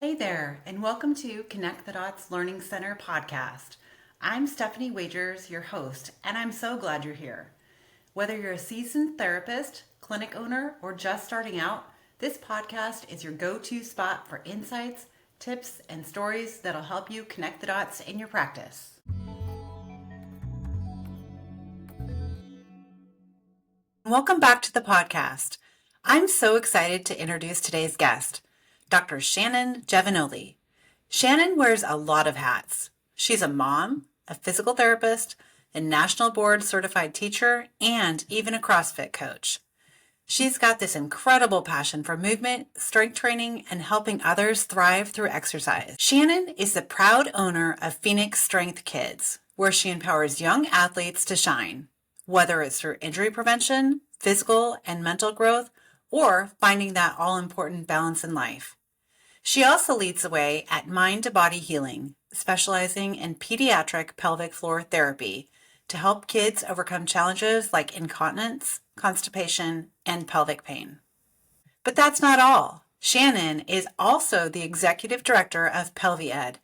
Hey there, and welcome to Connect the Dots Learning Center podcast. I'm Stephanie Wagers, your host, and I'm so glad you're here. Whether you're a seasoned therapist, clinic owner, or just starting out, this podcast is your go to spot for insights, tips, and stories that'll help you connect the dots in your practice. Welcome back to the podcast. I'm so excited to introduce today's guest, Dr. Shannon Giovinoli. Shannon wears a lot of hats. She's a mom, a physical therapist, a national board certified teacher, and even a CrossFit coach. She's got this incredible passion for movement, strength training, and helping others thrive through exercise. Shannon is the proud owner of Phoenix Strength Kids, where she empowers young athletes to shine, whether it's through injury prevention, physical and mental growth, or finding that all-important balance in life. She also leads the way at Mind to Body Healing, specializing in pediatric pelvic floor therapy to help kids overcome challenges like incontinence, constipation, and pelvic pain. But that's not all. Shannon is also the executive director of PelviEd,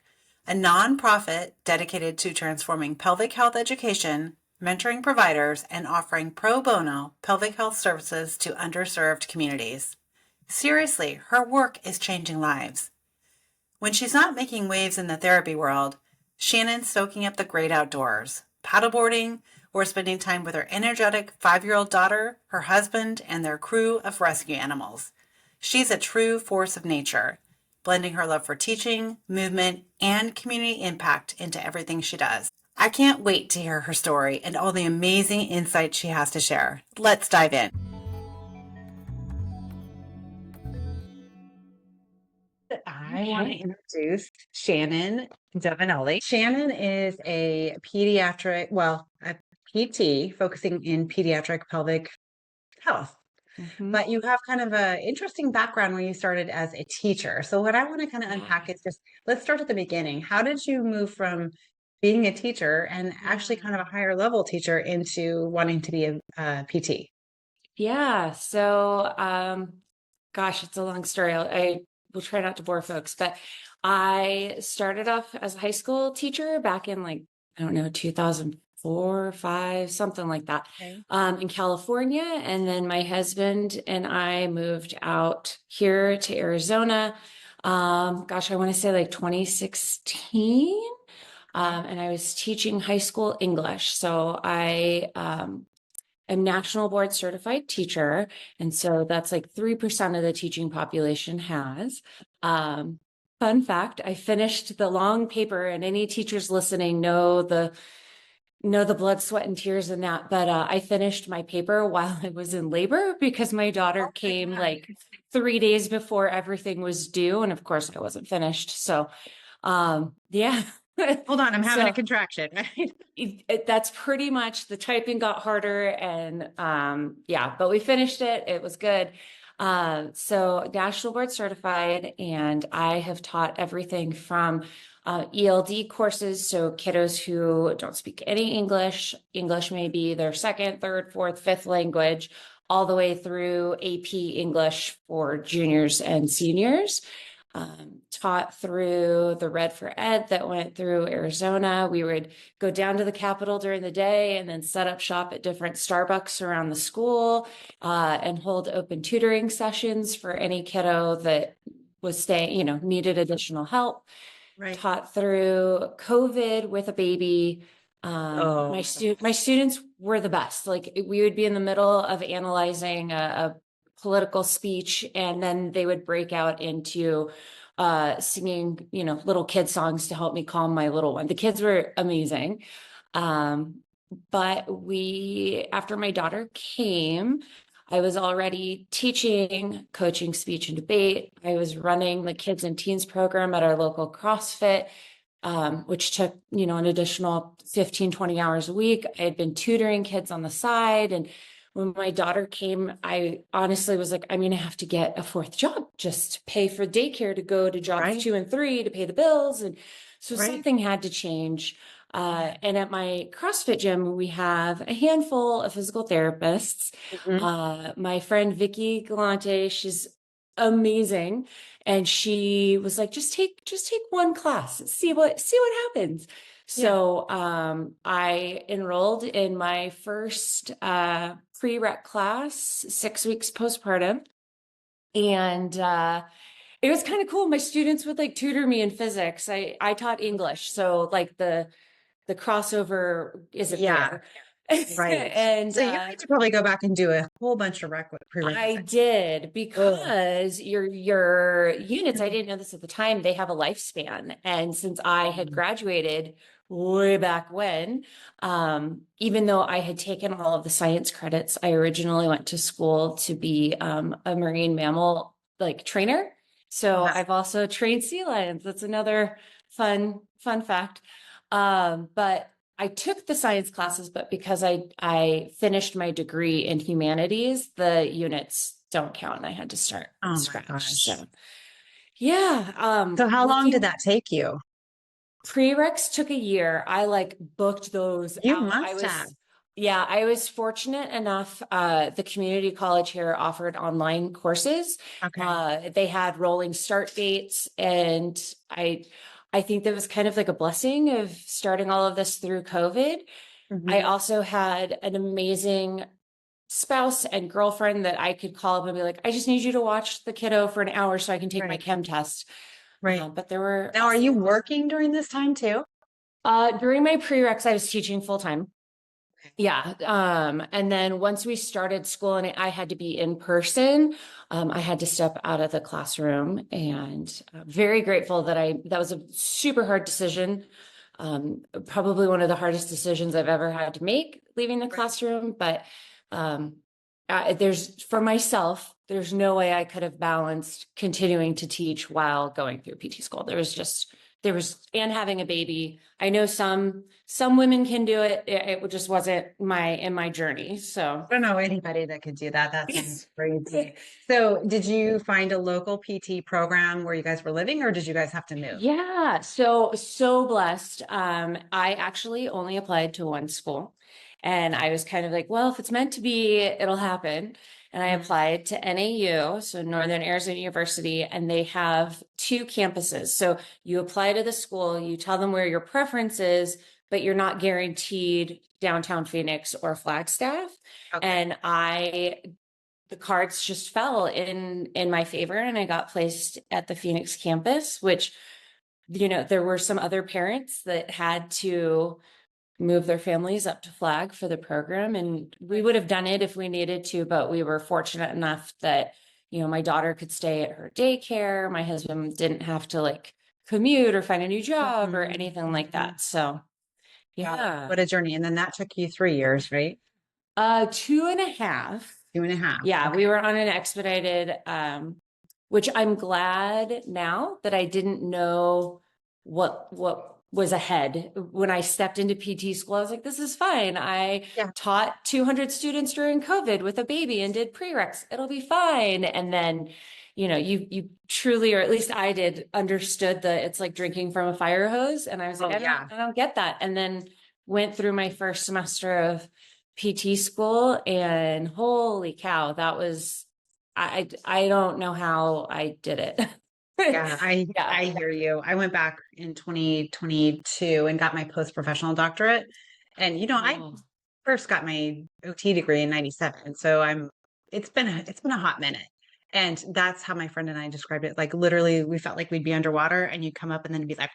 a nonprofit dedicated to transforming pelvic health education, mentoring providers, and offering pro bono pelvic health services to underserved communities. Seriously, her work is changing lives. When she's not making waves in the therapy world, Shannon's soaking up the great outdoors, paddleboarding, or spending time with her energetic 5-year-old daughter, her husband, and their crew of rescue animals. She's a true force of nature, blending her love for teaching, movement, and community impact into everything she does. I can't wait to hear her story and all the amazing insights she has to share. Let's dive in. I want to introduce Shannon Giovannoli. Shannon is a PT focusing in pediatric pelvic health. But you have kind of an interesting background when you started as a teacher. So what I want to kind of unpack is just, let's start at the beginning. How did you move from being a teacher and actually kind of a higher level teacher into wanting to be a PT? Yeah. So, gosh, it's a long story. I will try not to bore folks, but I started off as a high school teacher back in I don't know, 2004, five, something like that, Okay. in California. And then my husband and I moved out here to Arizona. Gosh, I want to say 2016. And I was teaching high school English. So I, a national board certified teacher. And so that's 3% of the teaching population has. Fun fact, I finished the long paper, and any teachers listening know the blood, sweat, and tears in that. But I finished my paper while I was in labor because my daughter came 3 days before everything was due. And of course I wasn't finished. So yeah. Hold on, I'm having a So contraction. that's pretty much, the typing got harder, and yeah, but we finished it. It was good. So national board certified, and I have taught everything from ELD courses, so kiddos who don't speak any English. English may be their second, third, fourth, fifth language, all the way through AP English for juniors and seniors. Taught through the Red for Ed that went through Arizona. We would go down to the Capitol during the day and then set up shop at different Starbucks around the school, and hold open tutoring sessions for any kiddo that was staying, needed additional help. Right. Taught through COVID with a baby. My students were the best. We would be in the middle of analyzing a political speech, and then they would break out into singing, little kid songs to help me calm my little one. The kids were amazing. But after my daughter came, I was already teaching, coaching speech and debate. I was running the kids and teens program at our local CrossFit, which took, an additional 15, 20 hours a week. I had been tutoring kids on the side. And when my daughter came, I honestly was like, I'm going to have to get a fourth job just to pay for daycare, to go to jobs 2 and 3 to pay the bills. And so something had to change. And at my CrossFit gym, we have a handful of physical therapists. My friend Vicky Galante, she's amazing. And she was like, just take one class, see what happens. Yeah. So I enrolled in my first prereq class, 6 weeks postpartum. And it was kind of cool. My students would like tutor me in physics. I taught English, so like the crossover isn't Yeah. there. Right. And So you had to probably go back and do a whole bunch of I prerequisites. did, Ugh. because your units, I didn't know this at the time, they have a lifespan. And since I had graduated way back when, even though I had taken all of the science credits, I originally went to school to be a marine mammal like trainer. So Uh-huh. I've also trained sea lions. That's another fun fact. But I took the science classes, but because I finished my degree in humanities, the units don't count and I had to start from Oh my scratch. gosh. So yeah, So how long did looking that take you? prereqs took a year. I like booked those You out. must have. Yeah, I was fortunate enough. The community college here offered online courses. Okay. They had rolling start dates, and I think that was kind of like a blessing of starting all of this through COVID. I Mhm. also had an amazing spouse and girlfriend that I could call up and be like, I just need you to watch the kiddo for an hour so I can take my Right. chem test. Right. But there were Now, are you also, working during this time too? during my prereqs, I was teaching full time. Okay. Yeah. And then once we started school and I had to be in person, I had to step out of the classroom, and very grateful that was a super hard decision. Probably one of the hardest decisions I've ever had to make, leaving the Right. classroom. But um, for myself, there's no way I could have balanced continuing to teach while going through PT school. And having a baby. I know some women can do it. It just wasn't in my journey. So I don't know anybody that could do that. That sounds crazy. So, did you find a local PT program where you guys were living, or did you guys have to move? yeah, so blessed. I actually only applied to one school, and I was kind of like, well, if it's meant to be, it'll happen. And I Mhm. applied to NAU, so Northern Arizona University, and they have two campuses. So you apply to the school, you tell them where your preference is, but you're not guaranteed downtown Phoenix or Flagstaff. Okay. And the cards just fell in my favor, and I got placed at the Phoenix campus, which, there were some other parents that had to move their families up to Flag for the program, and we Right. would have done it if we needed to, but we were fortunate enough that, my daughter could stay at her daycare. My husband didn't have to like commute or find a new job or Mhm. anything like Mhm. that. So Wow, yeah. what a journey. And then that took you 3 years, right? 2.5. 2.5. Yeah, Okay. we were on an expedited, which I'm glad now that I didn't know what was ahead. When I stepped into PT school, I was like, this is fine. I Yeah. taught 200 students during COVID with a baby and did prereqs. It'll be fine. And then, you truly, or at least I did, understood that it's like drinking from a fire hose. And I was like, Oh, yeah. I don't get that. And then went through my first semester of PT school, and holy cow, that was, I don't know how I did it. Yeah, I Yeah. I hear you. I went back in 2022 and got my post-professional doctorate. And I Oh. first got my OT degree in 97. So it's been a hot minute. And that's how my friend and I described it. Like literally we felt like we'd be underwater and you'd come up and then it'd be like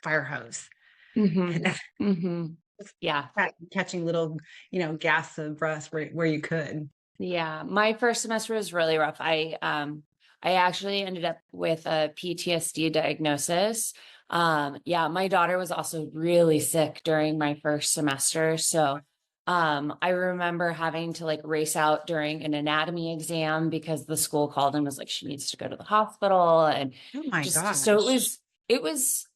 fire hose. Hmm. And Hmm. just Yeah. catching little, gasps of breath where you could. Yeah. My first semester was really rough. I actually ended up with a PTSD diagnosis. Yeah, my daughter was also really sick during my first semester. So I remember having to like race out during an anatomy exam because the school called and was like, she needs to go to the hospital. And Oh my just so gosh. it was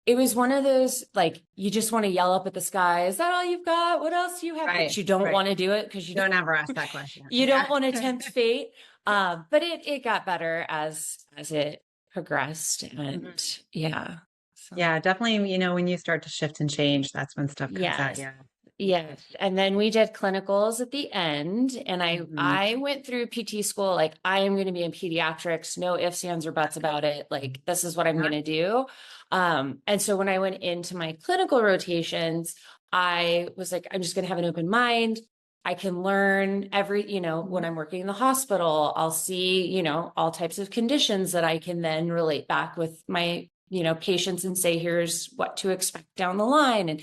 it was one of those, like, you just want to yell up at the sky, is that all you've got? What else do you have? But Right, you don't right. want to do it because Don't ever ask that question. you Yeah. don't want to tempt fate. But it got better as it progressed. Mhm. And yeah. So Yeah, definitely, when you start to shift and change, that's when stuff comes at yes. you. Yes. And then we did clinicals at the end. And I went through PT school, like I am going to be in pediatrics, no ifs, ands, or buts about it. Like this is what I'm going to do. And so when I went into my clinical rotations, I was like, I'm just going to have an open mind. I can learn when I'm working in the hospital, I'll see, all types of conditions that I can then relate back with my patients and say, here's what to expect down the line. And,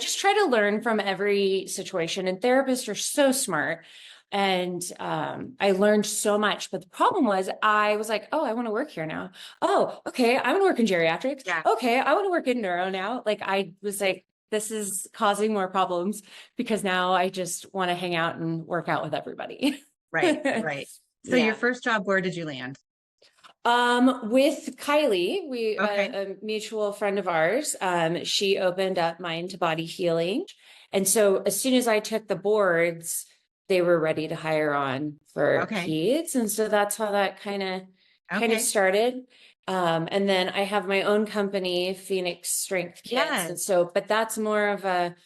just try to learn from every situation. And therapists are so smart. And I learned so much. But the problem was I was like, oh, I want to work here now. Oh, okay. I want to work in geriatrics. Yeah. Okay. I want to work in neuro now. Like I was like, this is causing more problems because now I just want to hang out and work out with everybody. Right. So your first job, where did you land? With Kylie, Okay. a mutual friend of ours, she opened up Mind to Body Healing. And so as soon as I took the boards, they were ready to hire on for peds. And so that's how that kind of started. And then I have my own company, Phoenix Strength Kids. Yes. And so, but that's more of a,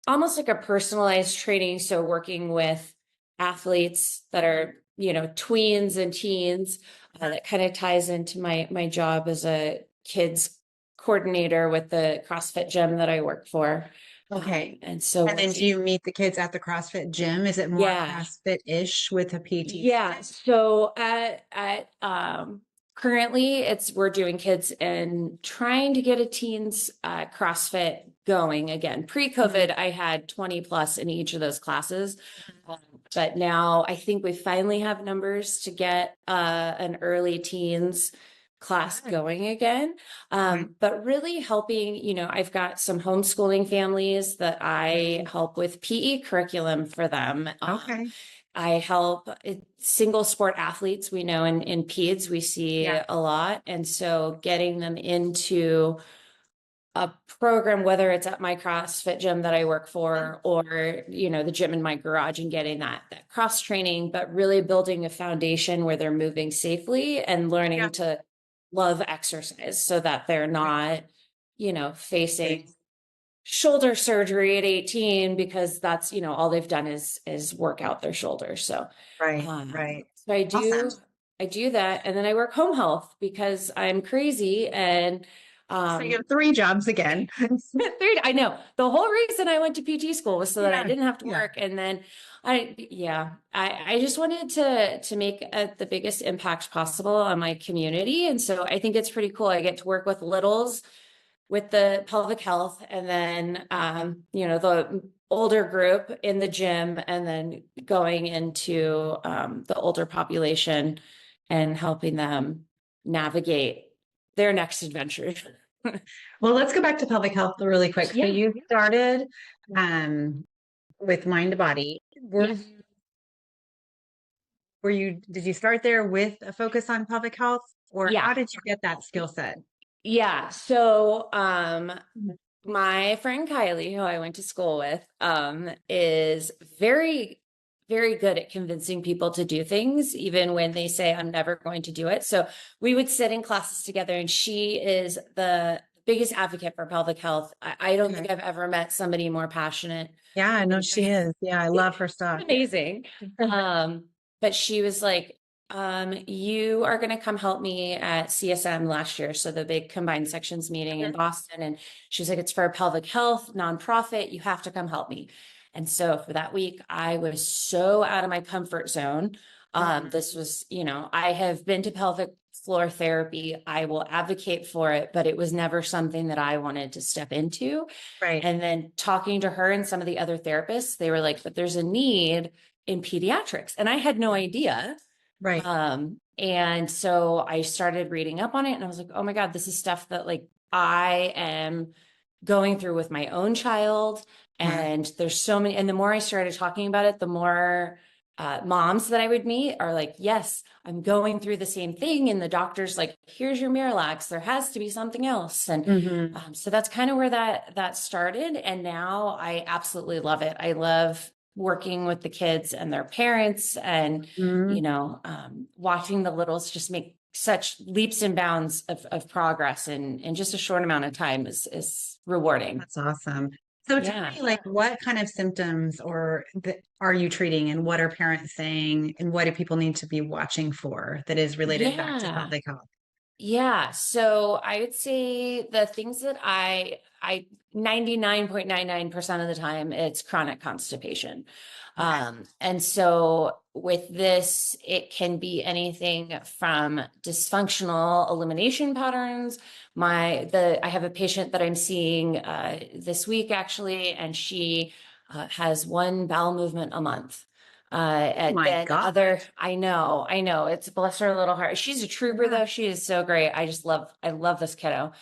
almost like a personalized training. So working with athletes that are, tweens and teens, that kind of ties into my job as a kids coordinator with the CrossFit gym that I work for. Okay. And then do you meet the kids at the CrossFit gym? Is it more CrossFit-ish with a PT? Yeah. So currently we're doing kids and trying to get a teens CrossFit going again. Pre-COVID, I had 20 plus in each of those classes. But now I think we finally have numbers to get an early teens class going again. But really helping, I've got some homeschooling families that I help with PE curriculum for them. I help single sport athletes. We know in peds, we see a lot. And so getting them into a program, whether it's at my CrossFit gym that I work for or, the gym in my garage, and getting that cross training, but really building a foundation where they're moving safely and learning to love exercise so that they're not, facing shoulder surgery at 18 because that's, all they've done is work out their shoulders. So, So I do that. And then I work home health because I'm crazy. And, so you have 3 jobs again. I know the whole reason I went to PT school was so that I didn't have to work. And then I just wanted to make the biggest impact possible on my community. And so I think it's pretty cool. I get to work with littles with the pelvic health, and then, the older group in the gym, and then going into the older population and helping them navigate their next adventure. Well, let's go back to pelvic health really quick. So you started with Mind to Body. Did you start there with a focus on pelvic health, or how did you get that skill set? Yeah. So, my friend Kylie, who I went to school with, is very, very good at convincing people to do things, even when they say, I'm never going to do it. So we would sit in classes together, and she is the biggest advocate for pelvic health. I don't think I've ever met somebody more passionate. Yeah, I know she is. Yeah, I love her stuff. Amazing. But she was like, you are going to come help me at CSM last year. So the big combined sections meeting in Boston. And she was like, it's for a pelvic health nonprofit. You have to come help me. And so for that week, I was so out of my comfort zone. This was, I have been to pelvic floor therapy. I will advocate for it, but it was never something that I wanted to step into. And then talking to her and some of the other therapists, they were like, but there's a need in pediatrics. And I had no idea. And so I started reading up on it, and I was like, oh my God, this is stuff that like I am going through with my own child. And there's so many, and the more I started talking about it, the more moms that I would meet are like, yes, I'm going through the same thing. And the doctor's like, here's your Miralax. There has to be something else. And so that's kind of where that started. And now I absolutely love it. I love working with the kids and their parents, and, watching the littles just make such leaps and bounds of progress in just a short amount of time is rewarding. That's awesome. So tell Yeah. me, like, what kind of symptoms are you treating, and what are parents saying, and what do people need to be watching for that is related back to Yeah. pelvic health? Yeah. So I would say the things that I 99.99% of the time, it's chronic constipation. Okay. And so with this, it can be anything from dysfunctional elimination patterns. I have a patient that I'm seeing this week actually, and she has one bowel movement a month. Oh And my then God. I know, it's bless her little heart. She's a trooper Yeah. though. She is so great. I love this kiddo.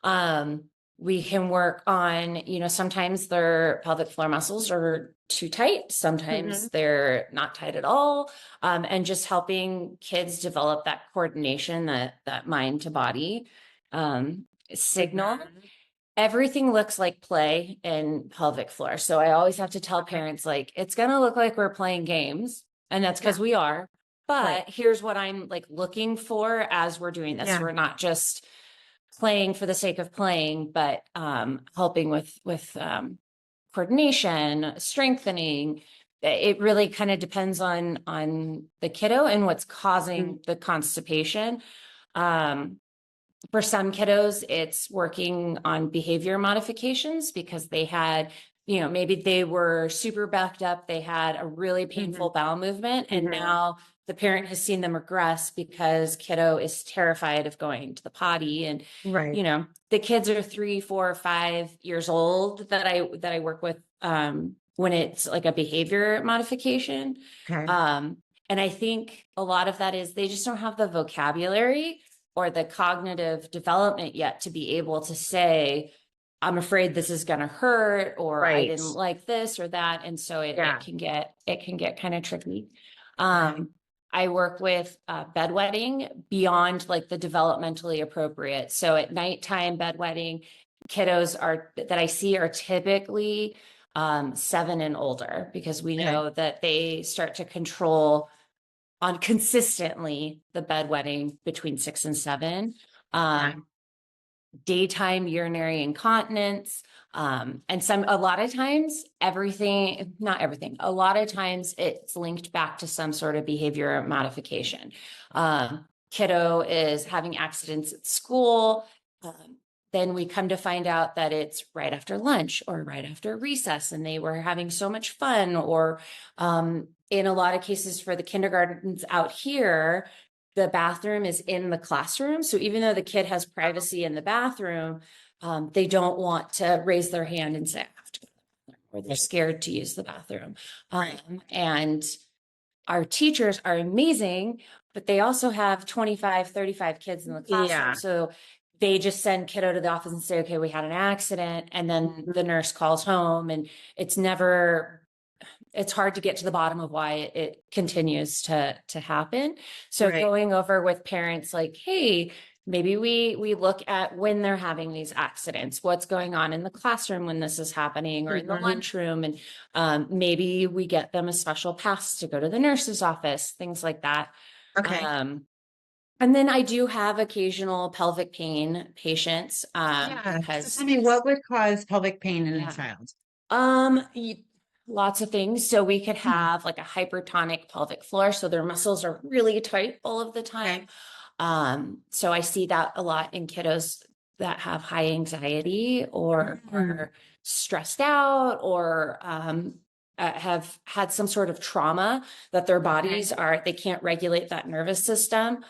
Um, we can work on, sometimes their pelvic floor muscles are too tight. Sometimes Hmm. they're not tight at all. And just helping kids develop that coordination, that mind to body, signal. Hmm. Everything looks like play in pelvic floor. So I always have to tell Okay. parents, like, it's going to look like we're playing games, and that's Yeah. because we are. Right. But here's what I'm like looking for as we're doing this. Yeah. We're not just playing for the sake of playing, but helping with coordination, strengthening. It really kind of depends on the kiddo and what's Mhm. causing the constipation. Um, for some kiddos, it's working on behavior modifications because they had, maybe they were super backed up. They had a really painful Hmm. bowel movement. And Hmm. now the parent has seen them regress because kiddo is terrified of going to the potty. And, Right. the kids are 3, 4, 5 years old that I work with when it's like a behavior modification. Okay. Um, and I think a lot of that is they just don't have the vocabulary or the cognitive development yet to be able to say, I'm afraid this is going to hurt, or I Right. didn't like this or that. And so Yeah. it can get kind of tricky. Right. I work with bedwetting beyond like the developmentally appropriate. So at nighttime bedwetting, kiddos that I see are typically 7 and older, because we Okay. know that they start to control on consistently the bedwetting between 6 and 7. Okay. Daytime urinary incontinence. And a lot of times, not everything, a lot of times it's linked back to some sort of behavior modification. Kiddo is having accidents at school. Um, then we come to find out that it's right after lunch or right after recess, and they were having so much fun. Or in a lot of cases for the kindergartens out here, the bathroom is in the classroom. So even though the kid has privacy in the bathroom, they don't want to raise their hand and say, I have to go to the bathroom, or they're scared to use the bathroom. Right. And our teachers are amazing, but they also have 25, 35 kids in the classroom. Yeah. So they just send kiddo to the office and say, okay, we had an accident. And then Mhm. the nurse calls home, and it's hard to get to the bottom of why it continues to happen. So Right. going over with parents, like, hey, maybe we look at when they're having these accidents, what's going on in the classroom when this is happening, or in the Hmm. lunchroom. And maybe we get them a special pass to go to the nurse's office, things like that. Okay. Um, and then I do have occasional pelvic pain patients, Yeah. So tell because me, what would cause pelvic pain in a yeah. child? Um, Lots of things. So we could Mhm. have like a hypertonic pelvic floor. So their muscles are really tight all of the time. Okay. So I see that a lot in kiddos that have high anxiety, or Mhm. are stressed out, or have had some sort of trauma that their Okay. they can't regulate that nervous system.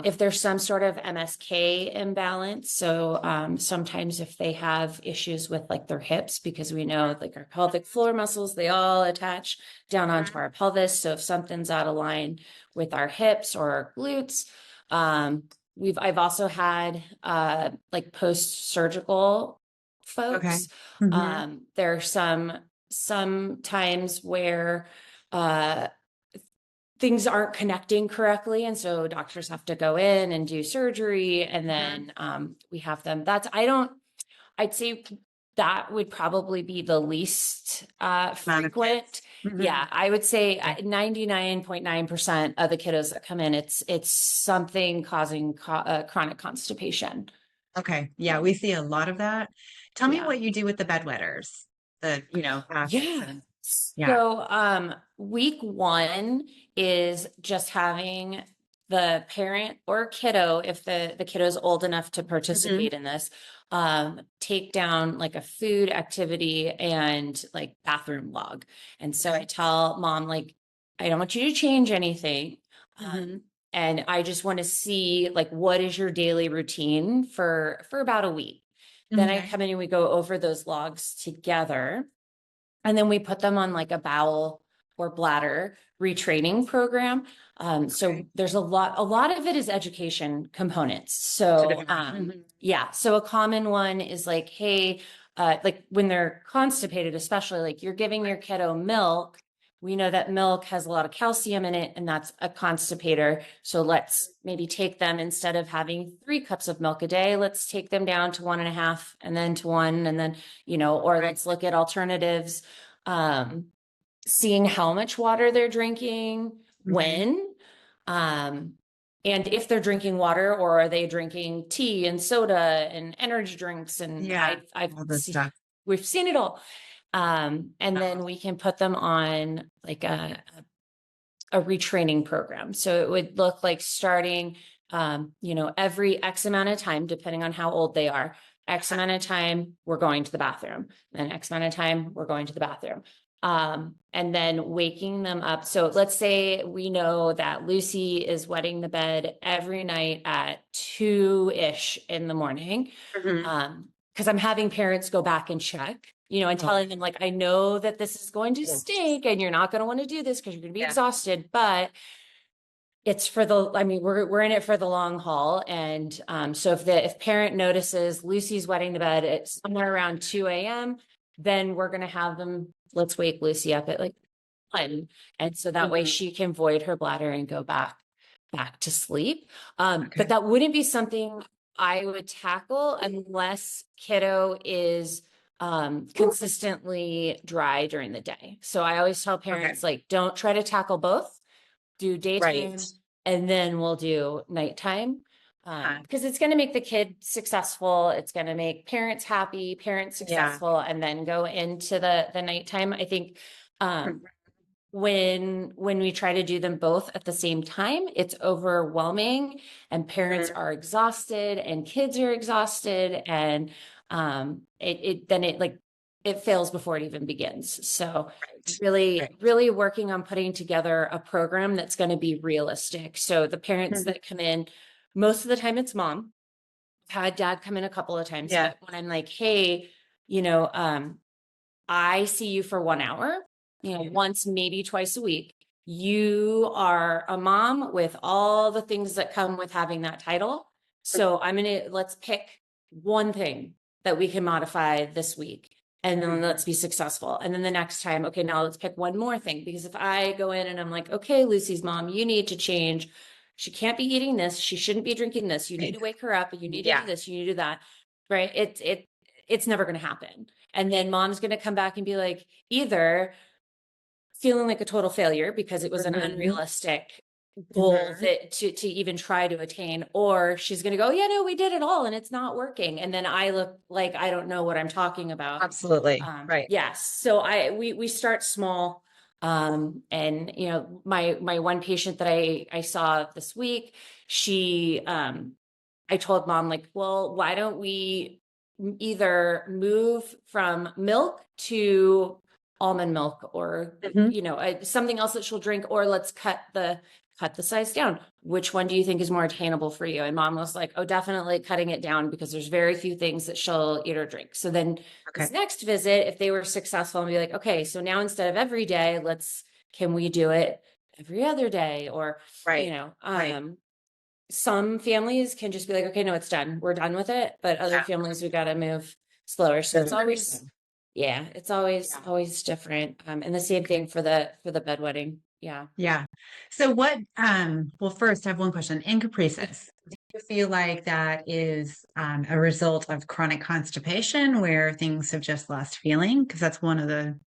If there's some sort of MSK imbalance, so sometimes if they have issues with like their hips, because we know like our pelvic floor muscles, they all attach down onto Mhm. our pelvis. So if something's out of line with our hips or our glutes, um, I've also had like post-surgical Okay. folks. Hmm. There are some times where uh things aren't connecting correctly, and so doctors have to go in and do surgery, and Hmm. then we have them. I'd say that would probably be the least Amount of frequent. kids. Hmm. Yeah, I would say Okay. 99.9% of the kiddos that come in, it's something causing chronic constipation. Okay. Yeah, we see a lot of that. Tell me Yeah. what you do with the bedwetters. Baths Yeah. and yeah. So, week one is just having the parent or kiddo, if the kiddo is old enough to Mhm. participate in this, take down like a food activity and like bathroom log. And so I tell mom, like, I don't want you to change anything. Mhm. And I just want to see like what is your daily routine for about a week. Then I Okay. come in and we go over those logs together. And then we put them on like a bowel or bladder retraining program. So Okay. there's a lot of it is education components. To So, define. Mhm. yeah. So a common one is like, hey, like when they're constipated, especially like you're giving your kiddo milk. We know that milk has a lot of calcium in it, and that's a constipator. So let's maybe take them, instead of having 3 cups of milk a day, let's take them down to 1.5 and then to 1, and then, or Right. let's look at alternatives, um, seeing how much water they're drinking, Mhm. when, um, and if they're drinking water, or are they drinking tea and soda and energy drinks. And Yeah. I've All this seen, stuff. we've seen it all. And Oh, then we can put them on like a retraining program. So it would look like starting, every X amount of time, depending on how old they are, X amount of time, we're going to the bathroom. Then X amount of time, we're going to the bathroom. And then waking them up. So let's say we know that Lucy is wetting the bed every night at 2-ish in the morning. Mhm. Because I'm having parents go back and check, and Oh, telling them, like, I know that this is going to stink and you're not going to want to do this because you're going to be yeah. exhausted, but it's we're in it for the long haul. And so if parent notices Lucy's wetting the bed at somewhere around 2 a.m., then we're going to have them, let's wake Lucy up at like 1. And so that way Mhm. she can void her bladder and go back to sleep. Okay. But that wouldn't be something I would tackle unless kiddo is consistently dry during the day. So I always tell Okay. parents, like, don't try to tackle both. Do Right. daytime and then we'll do nighttime. Uh, Because it's going to make the kid successful. It's going to make parents happy, parents yeah. successful, and then go into the nighttime. I think um, when we try to do them both at the same time, it's overwhelming, and parents Mhm. are exhausted and kids are exhausted, and it fails before it even begins. So Right. really, Right. really working on putting together a program that's going to be realistic. So the parents Mhm. that come in, most of the time it's mom. I've had dad come in a couple of times, Yeah. but when I'm like, hey, you know, um, I see you for 1 hour, once, maybe twice a week. You are a mom with all the things that come with having that title. So let's pick one thing that we can modify this week. And then Mhm. let's be successful. And then the next time, okay, now let's pick one more thing. Because if I go in and I'm like, okay, Lucy's mom, you need to change. She can't be eating this. She shouldn't be drinking this. You need Right. to wake her up. You need to do Yeah. this. You need to do that. Right. It's never going to happen. And then mom's going to come back and be like, either feeling like a total failure because it was an Mhm. unrealistic goal Mhm. that to even try to attain, or she's going to go, yeah, no, we did it all and it's not working. And then I look like I don't know what I'm talking about. Absolutely. Right. Yes. So we start small. And my one patient that I saw this week, she, I told mom, like, well, why don't we either move from milk to almond milk, or Mhm. something else that she'll drink, or let's cut the size down. Which one do you think is more attainable for you? And mom was like, oh, definitely cutting it down, because there's very few things that she'll eat or drink. So then Okay. this next visit, if they were successful, and be like, okay, so now instead of every day, can we do it every other day? Or Right. Right. some families can just be like, okay, no, it's done. We're done with it. But other Yeah. families, we got to move slower. So it's always, yeah, it's always, Yeah. always different. And the same thing for the bedwetting. Yeah. Yeah. So well, first I have one question. In caprices, do you feel like that is a result of chronic constipation where things have just lost feeling? Because that's one of the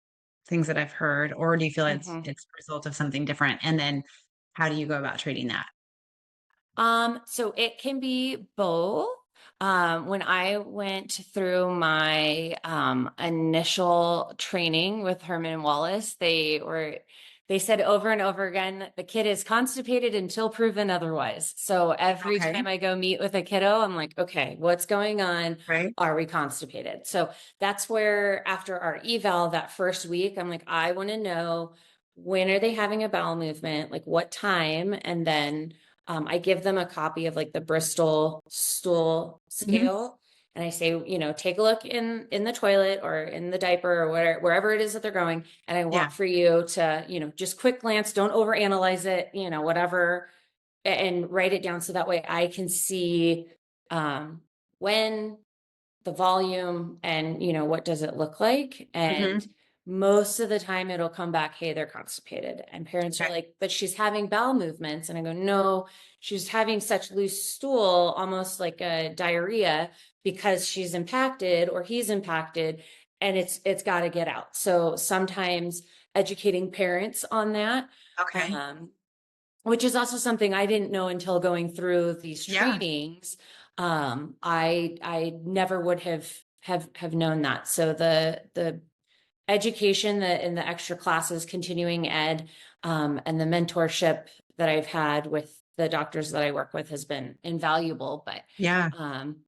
things that I've heard. Or do you feel Mhm. it's a result of something different? And then how do you go about treating that? So it can be both. When I went through my initial training with Herman and Wallace, they said over and over again, the kid is constipated until proven otherwise. So every time I go meet with a kiddo, I'm like, okay, what's going on? Right. Are we constipated? So that's where after our eval that first week, I'm like, I want to know, when are they having a bowel movement? Like what time? And then I give them a copy of like the Bristol stool scale. And I say, take a look in the toilet or in the diaper or wherever it is that they're going. And I want for you to, just quick glance, don't overanalyze it, whatever, and write it down so that way I can see when, the volume, and what does it look like. And most of the time it'll come back, hey, they're constipated. And parents are like, but she's having bowel movements. And I go, no, she's having such loose stool, almost like a diarrhea, because she's impacted or he's impacted, and it's got to get out. So sometimes educating parents on that, which is also something I didn't know until going through these trainings. I never would have known that. So the education that in the extra classes, continuing ed, and the mentorship that I've had with the doctors that I work with has been invaluable. But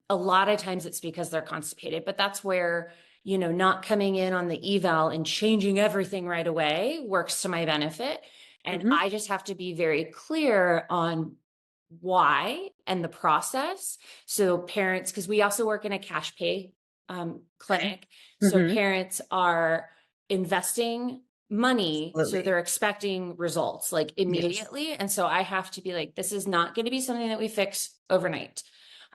a lot of times it's because they're constipated. But that's where, not coming in on the eval and changing everything right away works to my benefit. And I just have to be very clear on why and the process. So parents, because we also work in a cash pay clinic. So parents are investing money. So they're expecting results like immediately. And so I have to be like, this is not going to be something that we fix overnight.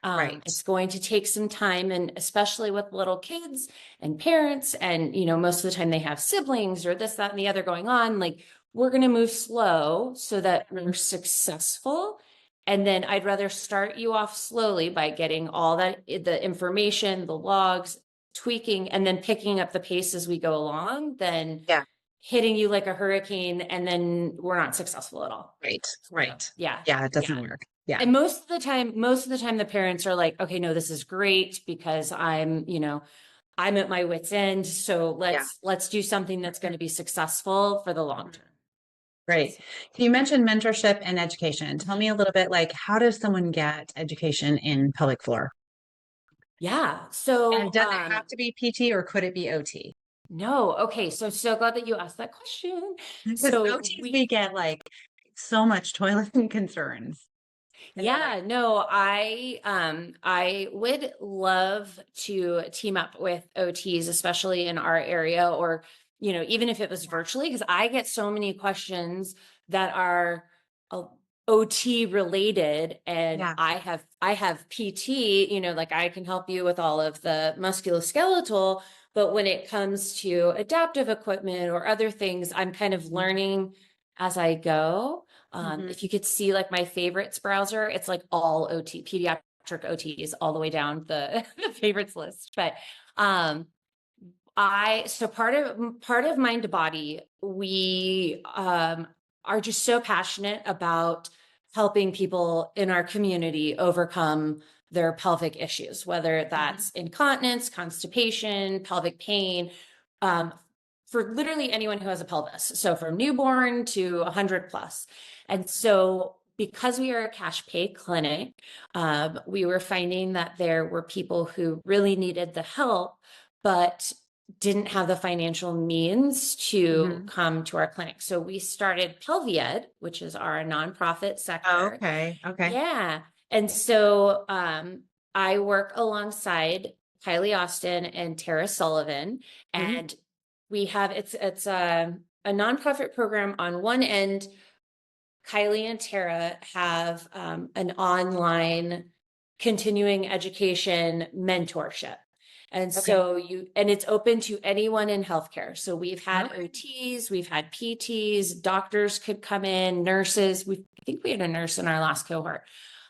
It's going to take some time, and especially with little kids and parents, and, most of the time they have siblings or this, that, and the other going on. Like, we're going to move slow so that we're successful. And then I'd rather start you off slowly by getting all the information, the logs, tweaking, and then picking up the pace as we go along than hitting you like a hurricane and then we're not successful at all. Right. Yeah. It doesn't work. Yeah. And most of the time the parents are like, okay, no, this is great because I'm at my wit's end. So let's do something that's going to be successful for the long term. Great. So you mentioned mentorship and education. Tell me a little bit, like, how does someone get education in pelvic floor? Yeah. So and does it have to be PT or could it be OT? No. Okay. So glad that you asked that question. Because OTs we get like so much toileting concerns. Yeah, no, I would love to team up with OTs, especially in our area, or, even if it was virtually, because I get so many questions that are OT related, and I have PT, like I can help you with all of the musculoskeletal, but when it comes to adaptive equipment or other things, I'm kind of learning as I go. If you could see like my favorites browser, it's like all OT, pediatric OTs all the way down the favorites list. But so part of Mind to Body, we are just so passionate about helping people in our community overcome their pelvic issues, whether that's incontinence, constipation, pelvic pain, for literally anyone who has a pelvis. So from newborn to 100 plus. And so because we are a cash pay clinic, we were finding that there were people who really needed the help, but didn't have the financial means to come to our clinic. So we started Pelvied, which is our nonprofit sector. Okay. Yeah. And so I work alongside Kylie Austin and Tara Sullivan, and we have it's a nonprofit program. On one end, Kylie and Tara have an online continuing education mentorship. And so it's open to anyone in healthcare. So we've had OTs, we've had PTs, doctors could come in, nurses. I think we had a nurse in our last cohort,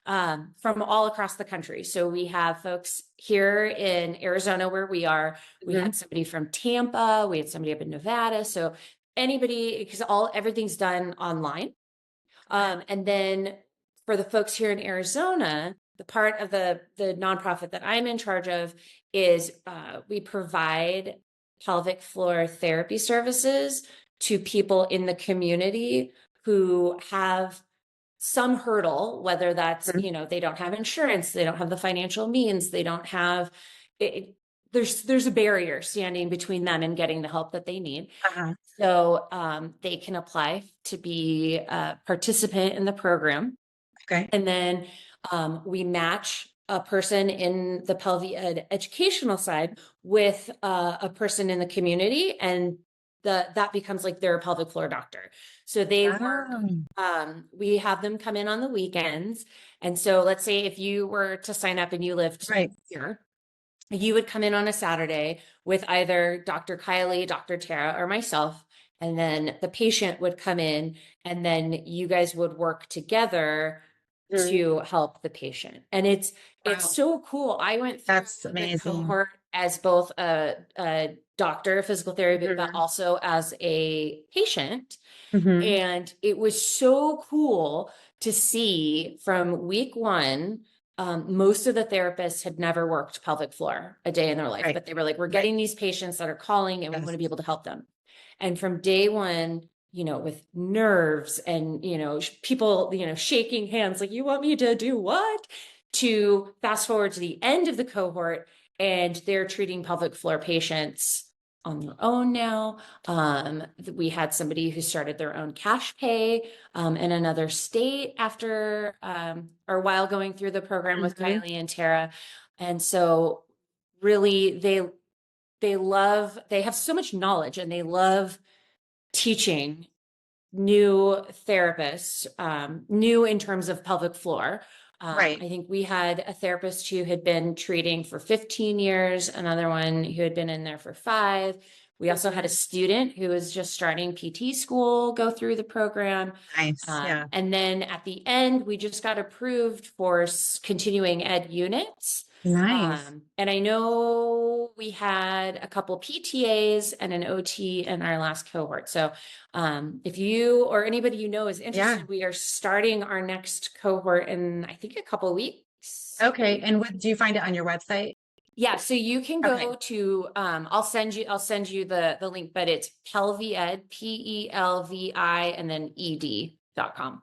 from all across the country. So we have folks here in Arizona where we are. We had somebody from Tampa. We had somebody up in Nevada. So anybody, because everything's done online. And then for the folks here in Arizona, the part of the nonprofit that I'm in charge of is we provide pelvic floor therapy services to people in the community who have some hurdle, whether that's, they don't have insurance, they don't have the financial means, they don't have it. There's a barrier standing between them and getting the help that they need. So they can apply to be a participant in the program. Okay. And then we match a person in the pelvic educational side with a person in the community, and that becomes like their pelvic floor doctor. So they work, we have them come in on the weekends. And so let's say if you were to sign up and you lived here, you would come in on a Saturday with either Dr. Kylie, Dr. Tara, or myself. And then the patient would come in, and then you guys would work together to help the patient. And it's so cool. I went through the cohort as both a doctor of physical therapy, but also as a patient. And it was so cool to see from week one. Most of the therapists had never worked pelvic floor a day in their life, but they were like, we're getting these patients that are calling and we want to be able to help them. And from day one, with nerves and, people, shaking hands, like, you want me to do what? To fast forward to the end of the cohort, and they're treating pelvic floor patients on their own now. We had somebody who started their own cash pay in another state after or while going through the program with Kylie and Tara. And so really they have so much knowledge, and they love teaching new therapists, new in terms of pelvic floor. I think we had a therapist who had been treating for 15 years, another one who had been in there for 5. We also had a student who was just starting PT school go through the program. And then at the end, we just got approved for continuing ed units. And I know we had a couple PTAs and an OT in our last cohort. So if you or anybody is interested, we are starting our next cohort in, I think, a couple of weeks. Okay. And do you find it on your website? Yeah. So you can go to, I'll send you the link, but it's Pelvied, PELVI, and then ED.com.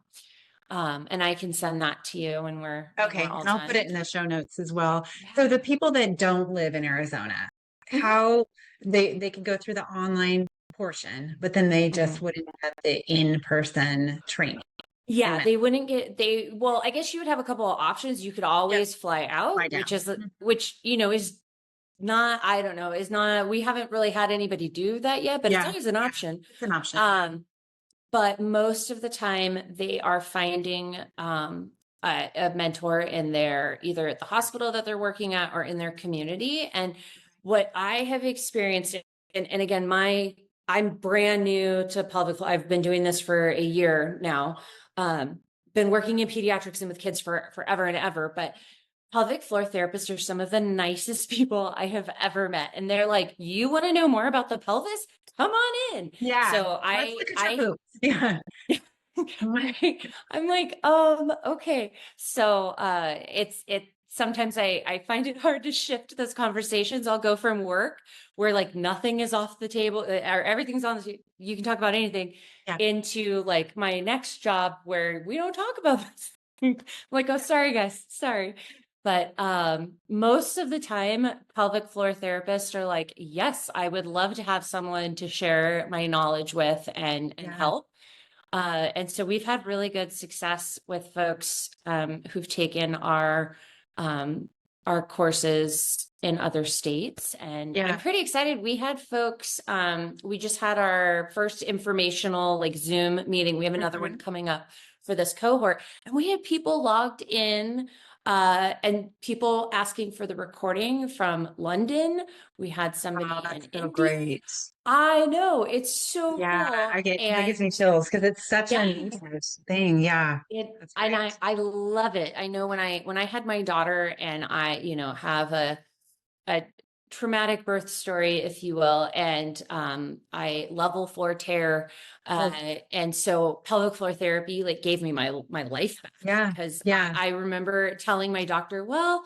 And I can send that to you when we're okay. All and I'll done. put it in the show notes as well. So the people that don't live in Arizona, how they can go through the online portion, but then they just wouldn't have the in-person training. Yeah, they wouldn't get well, I guess you would have a couple of options. You could always fly out, which is not, I don't know, is not, we haven't really had anybody do that yet, but it's always an option. It's an option. But most of the time they are finding a mentor in either at the hospital that they're working at or in their community. And what I have experienced, and again, I'm brand new to pelvic floor. I've been doing this for a year now. Been working in pediatrics and with kids for forever and ever, but pelvic floor therapists are some of the nicest people I have ever met. And they're like, you want to know more about the pelvis? Come on in. Yeah. So I'm like, okay. So, sometimes I find it hard to shift those conversations. I'll go from work where like nothing is off the table or everything's on you can talk about anything into like my next job where we don't talk about this. I'm like, oh, sorry guys. Sorry. But most of the time, pelvic floor therapists are like, yes, I would love to have someone to share my knowledge with and help. And so we've had really good success with folks who've taken our courses in other states. And I'm pretty excited. We had folks, we just had our first informational like Zoom meeting. We have another one coming up for this cohort. And we had people logged in and people asking for the recording from London. We had somebody in India. Great. I know, it's so cool. That gives me chills because it's such a thing. Yeah. And I love it. I know when I had my daughter and I, have a traumatic birth story, if you will, and I level 4 tear, and so pelvic floor therapy like gave me my life back. Yeah. Because Yeah. I remember telling my doctor, well,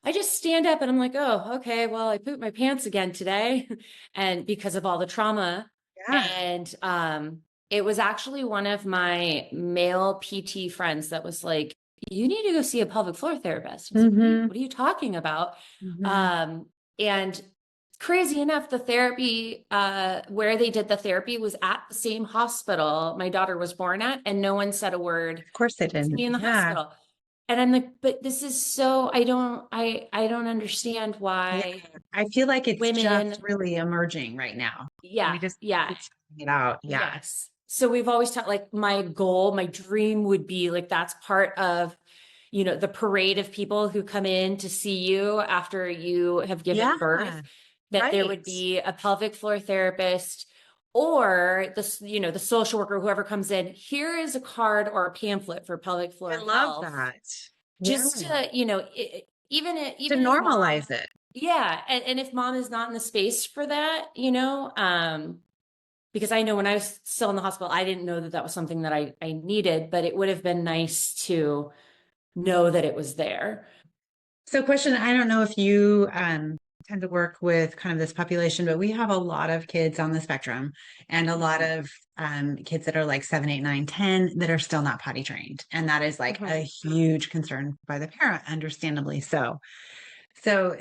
I just stand up and I'm like, oh, okay, well, I pooped my pants again today, and because of all the trauma. Yeah. And it was actually one of my male PT friends that was like, you need to go see a pelvic floor therapist. I was like, what are you talking about? And crazy enough, the therapy, where they did the therapy was at the same hospital my daughter was born at, and no one said a word Of course they to didn't. me in the hospital. And I'm like, but this is so, I don't understand why. Yeah. I feel like it's women, just really emerging right now. yeah, We just yeah, keep trying it out. Yeah. yes. So we've always taught, like, my goal, my dream would be like, that's part of, the parade of people who come in to see you after you have given birth, that there would Right. be a pelvic floor therapist or the social worker, whoever comes in. Here is a card or a pamphlet for pelvic floor I love health, that. just Yeah. to, even To if mom, normalize it. yeah, and if mom is not in the space for that, because I know when I was still in the hospital, I didn't know that that was something that I needed, but it would have been nice to know that it was there. So question, I don't know if you tend to work with kind of this population, but we have a lot of kids on the spectrum and a lot of kids that are like 7, 8, 9, 10 that are still not potty trained. And that is like a huge concern by the parent, understandably so. So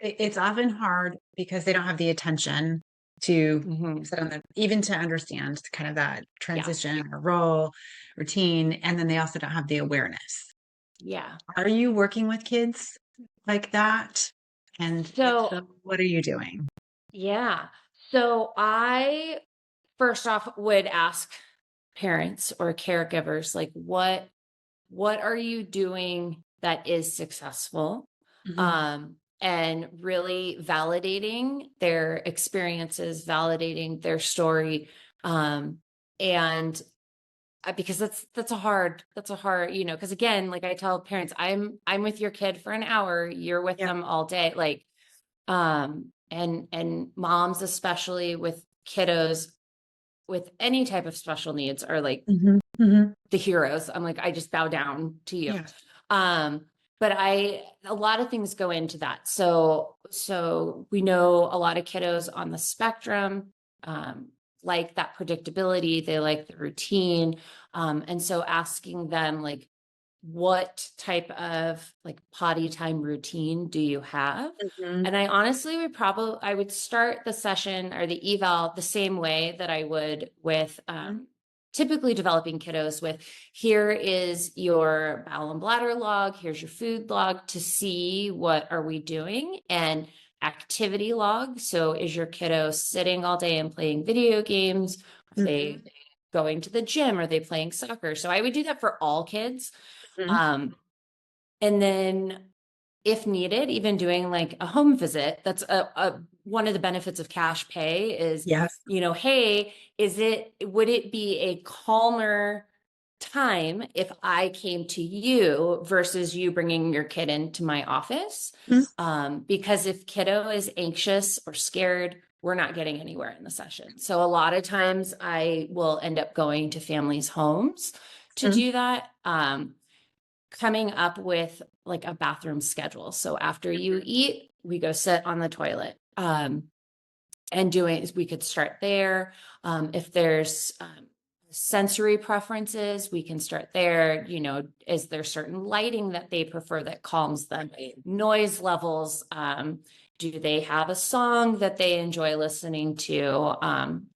it's often hard because they don't have the attention to sit on the, even to understand kind of that transition or role routine. And then they also don't have the awareness. Yeah. Are you working with kids like that? And if so, what are you doing? Yeah. So I first off would ask parents or caregivers, like, what are you doing that is successful? And really validating their experiences, validating their story. And because that's a hard, because again, like I tell parents, I'm with your kid for an hour, you're with them all day. Like, and moms, especially with kiddos with any type of special needs, are like the heroes. I'm like, I just bow down to you. But a lot of things go into that. So we know a lot of kiddos on the spectrum, like that predictability, they like the routine. And so asking them, like, what type of like potty time routine do you have? And I honestly I would start the session or the eval the same way that I would with typically developing kiddos with, here is your bowel and bladder log, here's your food log, to see what are we doing, and activity log. So is your kiddo sitting all day and playing video games? Are they going to the gym? Are they playing soccer? So I would do that for all kids. And then if needed, even doing like a home visit. That's one of the benefits of cash pay is, hey, would it be a calmer time if I came to you versus you bringing your kid into my office? Because if kiddo is anxious or scared, we're not getting anywhere in the session. So a lot of times I will end up going to families' homes to do that. Coming up with like a bathroom schedule. So after you eat, we go sit on the toilet. And we could start there. If there's sensory preferences, we can start there. Is there certain lighting that they prefer that calms them? Noise levels. Do they have a song that they enjoy listening to?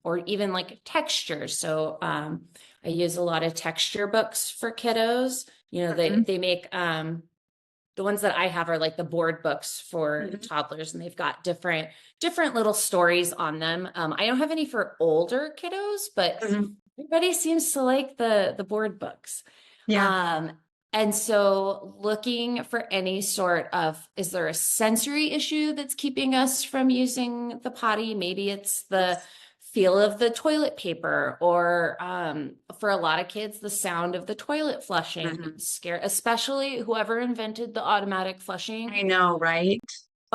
Or even like textures. So I use a lot of texture books for kiddos. They make the ones that I have are like the board books for toddlers, and they've got different little stories on them. I don't have any for older kiddos, but everybody seems to like the board books. And so looking for any sort of, is there a sensory issue that's keeping us from using the potty? Maybe it's the feel of the toilet paper, or for a lot of kids, the sound of the toilet flushing. Scare, especially whoever invented the automatic flushing. I know, right?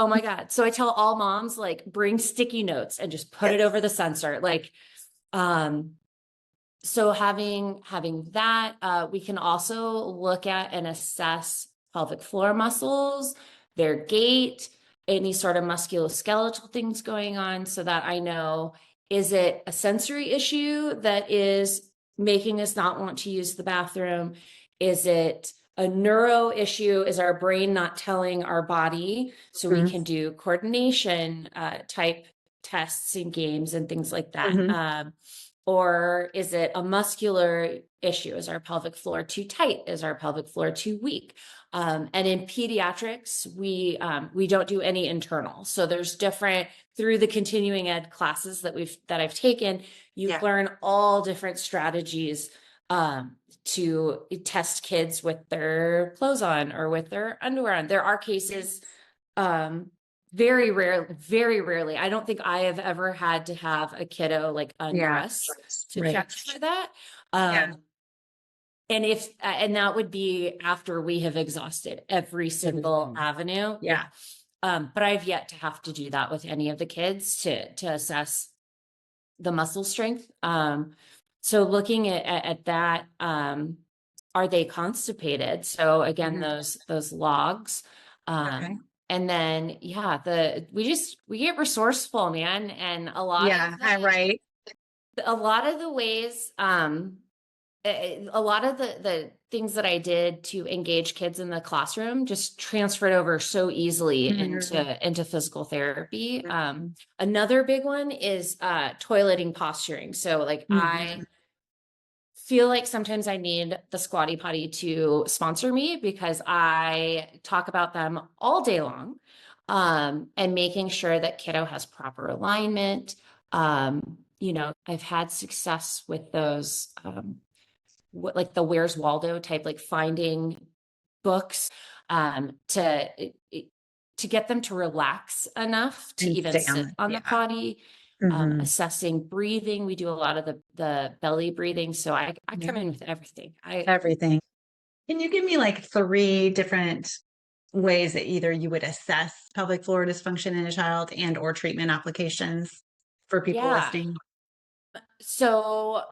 Oh my God. So I tell all moms, like, bring sticky notes and just put it over the sensor. Like, so having that, we can also look at and assess pelvic floor muscles, their gait, any sort of musculoskeletal things going on, so that I know, is it a sensory issue that is making us not want to use the bathroom? Is it a neuro issue? Is our brain not telling our body? So we can do coordination type tests and games and things like that. Or is it a muscular issue? Is our pelvic floor too tight? Is our pelvic floor too weak? And in pediatrics, we don't do any internal. So there's different, through the continuing ed classes that I've taken, you learn all different strategies to test kids with their clothes on or with their underwear on. There are cases, very rarely. I don't think I have ever had to have a kiddo like undress to check for that. And and that would be after we have exhausted every single avenue. But I've yet to have to do that with any of the kids to assess the muscle strength. So looking at that, are they constipated? So again, those logs. And then, we get resourceful, man. And a lot of the ways, a lot of the things that I did to engage kids in the classroom just transferred over so easily into physical therapy. Another big one is toileting posturing. So like I feel like sometimes I need the Squatty Potty to sponsor me, because I talk about them all day long, and making sure that kiddo has proper alignment. I've had success with those, like the Where's Waldo type, like finding books to get them to relax enough to even sit on the potty. Assessing breathing. We do a lot of the belly breathing. So I come in with everything. Everything. Can you give me like 3 different ways that either you would assess pelvic floor dysfunction in a child and or treatment applications for people listening? So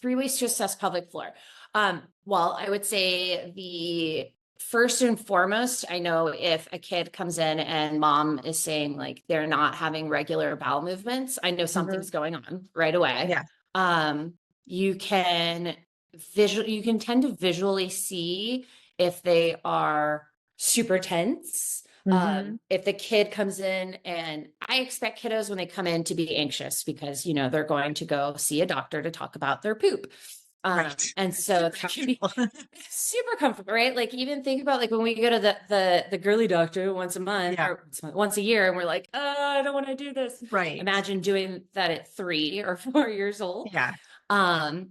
3 ways to assess pelvic floor. Well, I would say the first and foremost, I know if a kid comes in and mom is saying like they're not having regular bowel movements, I know something's going on right away. You can tend to visually see if they are super tense. If the kid comes in, and I expect kiddos when they come in to be anxious because, they're going to go see a doctor to talk about their poop. And so that can be super comfortable, right? Like even think about like when we go to the girly doctor once a month or once a year, and we're like, oh, I don't want to do this. Imagine doing that at 3 or 4 years old. And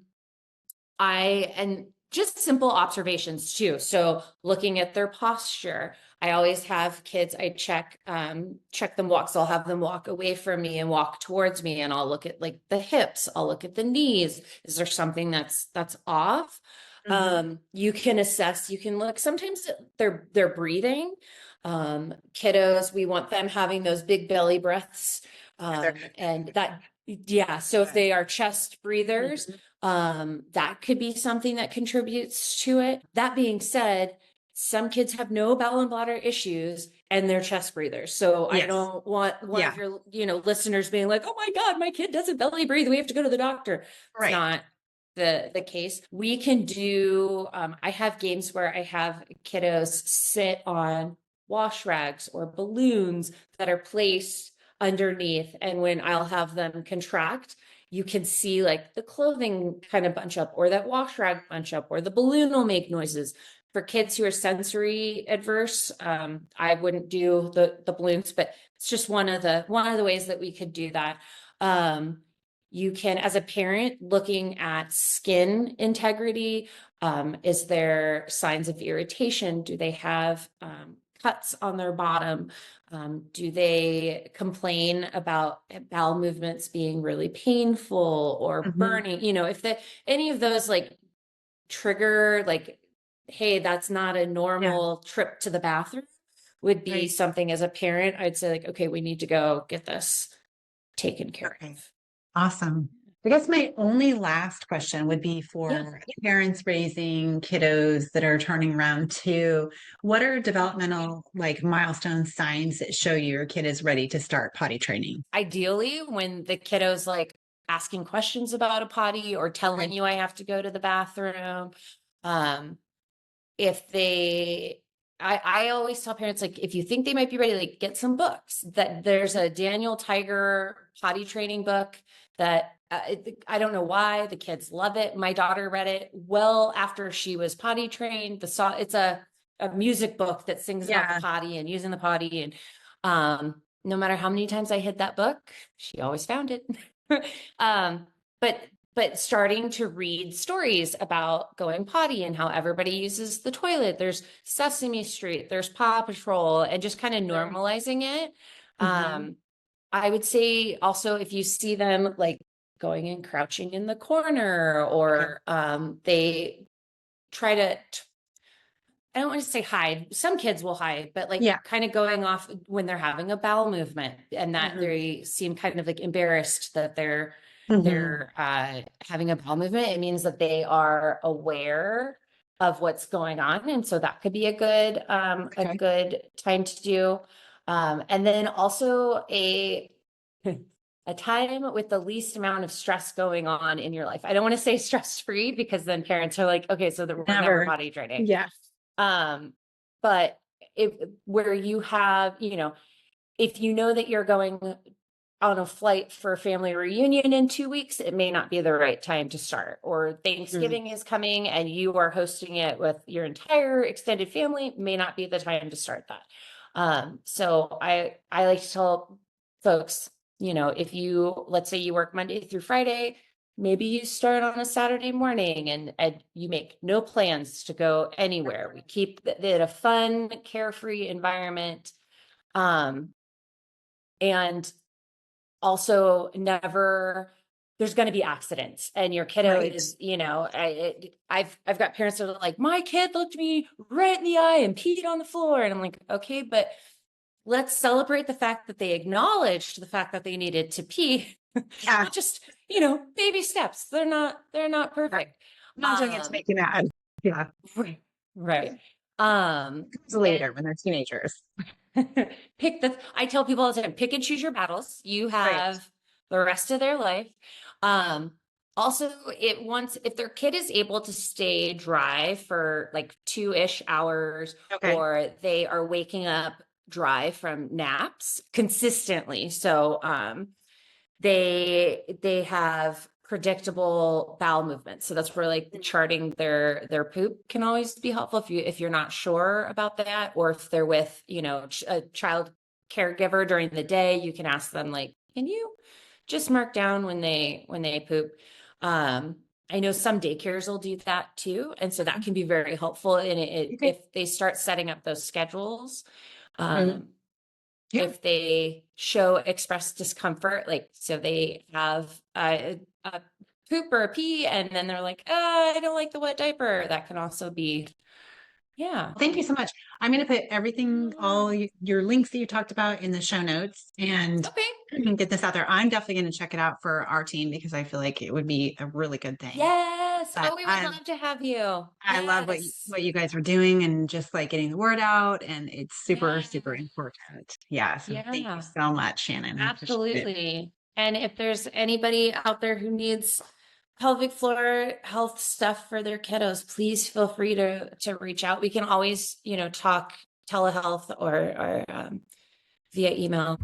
just simple observations too. So looking at their posture, I always have kids, I check them walk. So I'll have them walk away from me and walk towards me, and I'll look at like the hips. I'll look at the knees. Is there something that's off? You can assess, you can look, sometimes they're breathing. Kiddos, we want them having those big belly breaths. And that, so if they are chest breathers, that could be something that contributes to it. That being said, some kids have no bowel and bladder issues and they're chest breathers. So I don't want one of your, listeners being like, oh my God, my kid doesn't belly breathe, we have to go to the doctor. It's not the case. We can do, I have games where I have kiddos sit on wash rags or balloons that are placed underneath. And when I'll have them contract, you can see like the clothing kind of bunch up, or that wash rag bunch up, or the balloon will make noises. For kids who are sensory adverse, I wouldn't do the balloons, but it's just one of the ways that we could do that. You can, as a parent, looking at skin integrity, is there signs of irritation? Do they have cuts on their bottom? Do they complain about bowel movements being really painful or burning? If any of those like trigger like, hey, that's not a normal trip to the bathroom. would be Right. something as a parent, I'd say like, okay, we need to go get this taken care Okay. of. Awesome. I guess my only last question would be Yeah. for parents raising kiddos that are turning around too. What are developmental like milestone signs that show your kid is ready to start potty training? Ideally, when the kiddo's like asking questions about a potty or telling you I have to go to the bathroom, um, if they I always tell parents, like, if you think they might be ready, like, get some books. That there's a Daniel Tiger potty training book that I don't know why the kids love it. My daughter read it well after she was potty trained. It's a music book that sings about the Yeah. potty and using the potty, and no matter how many times I hid that book, she always found it. um, but starting to read stories about going potty and how everybody uses the toilet. There's Sesame Street, there's Paw Patrol, and just kind of normalizing it. Mhm. I would say also, if you see them like going and crouching in the corner, or they try to I don't want to say hide. Some kids will hide, but like Yeah. kind of going off when they're having a bowel movement, and that Mhm. they seem kind of like embarrassed that they're Mhm. having a bowel movement. It means that they are aware of what's going on, and so that could be a Okay. good time to do. And then also a time with the least amount of stress going on in your life. I don't want to say stress free, because then parents are like, okay, so that we're never Never. potty training. Yeah. But if where you have, if you know that you're going on a flight for a family reunion in 2 weeks, it may not be the right time to start. Or Mhm. Thanksgiving is coming and you are hosting it with your entire extended family, may not be the time to start that. So I like to tell folks, if you, let's say you work Monday through Friday, maybe you start on a Saturday morning, and you make no plans to go anywhere. We keep it a fun, carefree environment. Um, and also never there's going to be accidents, and your kiddo Right. is, I've got parents that are like, my kid looked me right in the eye and peed on the floor, and I'm like, okay, but let's celebrate the fact that they acknowledged the fact that they needed to pee. Yeah. Not just, baby steps. They're not perfect. I'm not doing it to make you mad. Yeah. Right. Right. Um, It's later when they're teenagers. I tell people all the time, pick and choose your battles. You Right. have the rest of their life. Um, Also, if their kid is able to stay dry for like 2-ish hours, Okay. or they are waking up dry from naps consistently. So, they have predictable bowel movements. So that's where like charting their poop can always be helpful if you're not sure about that, or if they're with, a child caregiver during the day, you can ask them like, can you just mark down when they poop? I know some daycares will do that too, and so that can be very helpful in it Okay. if they start setting up those schedules. Mhm. Um, Yeah. if they express discomfort, like, so they have a poop or a pee, and then they're like, I don't like the wet diaper. That can also be, yeah. Thank you so much. I'm going to put everything, all your links that you talked about in the show notes and Okay. get this out there. I'm definitely going to check it out for our team because I feel like it would be a really good thing. Yes. But Oh, we would love to have you. I love Yes. what you guys are doing and just like getting the word out. And it's super, Yeah. super important. Yeah. So thank you Yeah. so much, Shannon. I appreciate it. Absolutely. And if there's anybody out there who needs pelvic floor health stuff for their kiddos, please feel free to reach out. We can always, talk telehealth or via email.